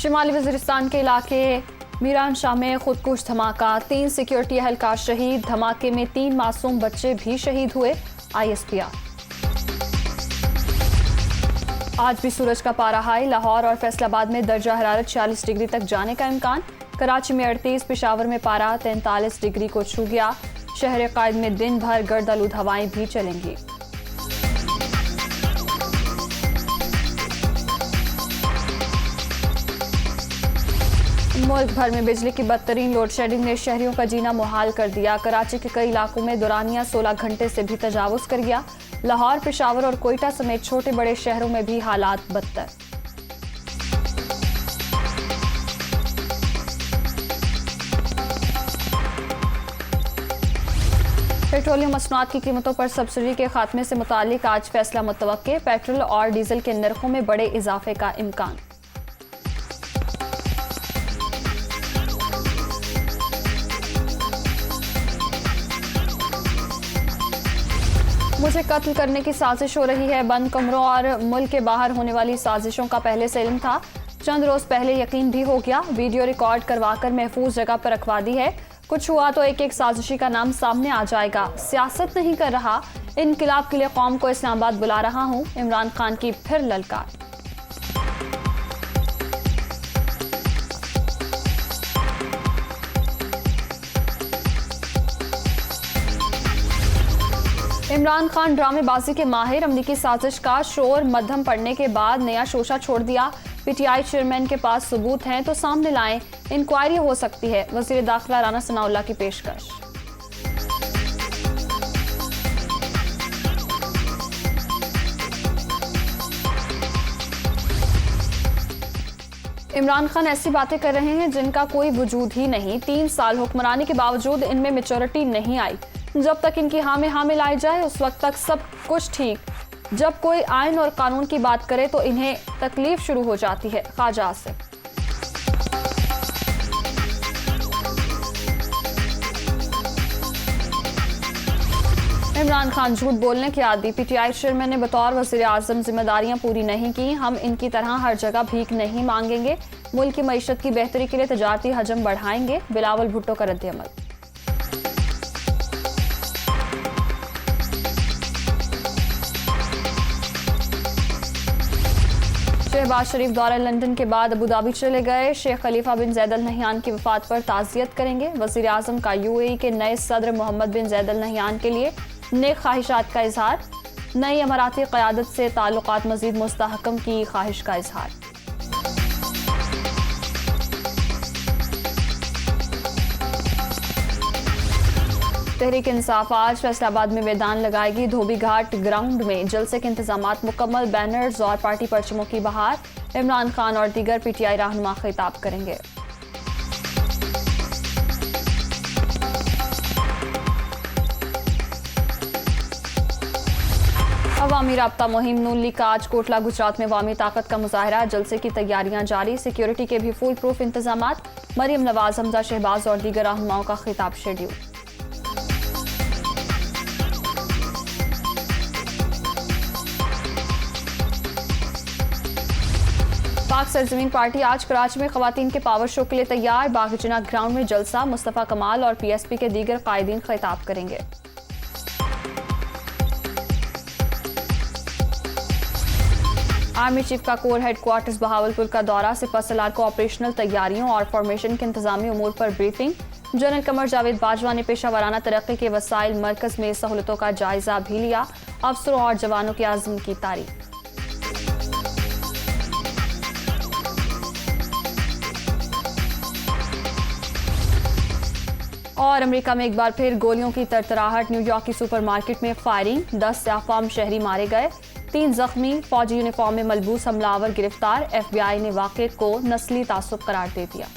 शिमाली वजीरिस्तान के इलाके मीरान शाह में खुदकुश धमाका, 3 सिक्योरिटी एहलकार शहीद। धमाके में 3 मासूम बच्चे भी शहीद हुए। ISPR। आज भी सूरज का पारा हाई, लाहौर और फैसलाबाद में दर्जा हरारत 46 डिग्री तक जाने का इम्कान। कराची में 38, पेशावर में पारा 43 डिग्री को छू गया। शहर कायद में दिन भर गर्द आलूद हवाएं भी चलेंगी। मुल्क भर में बिजली की बदतरीन लोड शेडिंग ने शहरियों का जीना मुहाल कर दिया। कराची के कई इलाकों में दौरानिया 16 घंटे से भी तजावुज कर गया। लाहौर, पेशावर और कोयटा समेत छोटे बड़े शहरों में भी हालात बदतर। पेट्रोलियम मसनूआत की कीमतों पर सब्सिडी के खात्मे से मुतालिक आज फैसला मुतवक्के। पेट्रोल और डीजल के नरखों में बड़े इजाफे का इम्कान। मुझे कत्ल करने की साजिश हो रही है। बंद कमरों और मुल्क के बाहर होने वाली साजिशों का पहले से इल्म था, चंद रोज पहले यकीन भी हो गया। वीडियो रिकॉर्ड करवाकर महफूज जगह पर रखवा दी है। कुछ हुआ तो एक एक साजिशी का नाम सामने आ जाएगा। सियासत नहीं कर रहा, इनकिलाब के लिए कौम को इस्लामाबाद बुला रहा हूं। इमरान खान की फिर ललकार। इमरान खान ड्रामेबाजी के माहिर, अमरीकी साजिश का शोर मध्यम पड़ने के बाद नया शोशा छोड़ दिया। PTI चेयरमैन के पास सबूत हैं तो सामने लाएं, इंक्वायरी हो सकती है। वजीर दाखिला राना सनाउल्लाह की पेशकश। इमरान खान ऐसी बातें कर रहे हैं जिनका कोई वजूद ही नहीं। 3 साल हुक्मरानी के बावजूद इनमें मैच्योरिटी नहीं आई। जब तक इनकी हाँ में हाँ मिलाई जाए उस वक्त तक सब कुछ ठीक। जब कोई आइन और कानून की बात करे तो इन्हें तकलीफ शुरू हो जाती है। ख्वाजा आसिफ। इमरान खान झूठ बोलने के आदी। PTI चेयरमैन ने बतौर वज़ीर आज़म जिम्मेदारियां पूरी नहीं की। हम इनकी तरह हर जगह भीख नहीं मांगेंगे। मुल्क की मईशत की बेहतरी के लिए तजारती हजम बढ़ाएंगे। बिलावल भुट्टो का रद्द-ए-अमल। शहबाज शरीफ दौरा लंदन के बाद अबू धाबी चले गए। शेख खलीफा बिन जैद अल नहयान की वफात पर ताज़ियत करेंगे। वज़ीर आज़म का UAE के नए सदर मोहम्मद बिन जैद अल नहयान के लिए नेक ख्वाहिशात का इजहार। नई अमाराती क़यादत से ताल्लुकात मज़ीद मुस्तहकम की ख्वाहिश का इजहार। तहरीक इंसाफ आज फैसलाबाद में मैदान लगाएगी। धोबी घाट ग्राउंड में जलसे के इंतजामात मुकम्मल। बैनर्स और पार्टी परचमों की बहार। इमरान खान और दीगर PTI रहनुमा खिताब करेंगे। अवामी राब्ता मुहिम नून लीग का आज कोटला गुजरात में अवामी ताकत का मुजाहरा। जलसे की तैयारियां जारी। सिक्योरिटी के भी फुल प्रूफ इंतजामात। मरियम नवाज, हमजा शहबाज और दीगर रहनुमाओं का खिताब शेड्यूल। पाक सरजमीन पार्टी आज कराची में खवातीन के पावर शो के लिए तैयार। बागजिना ग्राउंड में जलसा। मुस्तफ़ा कमाल और PSP के दीगर कायदीन खिताब करेंगे। आर्मी चीफ का कोर हेडक्वार्टर्स बहावलपुर का दौरा। सिपहसालार को ऑपरेशनल तैयारियों और फॉर्मेशन के इंतजामी उमूर पर ब्रीफिंग। जनरल कमर जावेद बाजवा ने पेशा वराना तरक्की के वसाइल मरकज में सहूलतों का जायजा भी लिया। अफसरों और जवानों के आज़म की तारीफ। और अमेरिका में एक बार फिर गोलियों की तरतराहट। न्यूयॉर्क की सुपरमार्केट में फायरिंग। 10 अफवाम शहरी मारे गए, 3 जख्मी। फौजी यूनिफॉर्म में मलबूस हमलावर गिरफ्तार। FBI ने वाक़े को नस्ली तासुब करार दे दिया।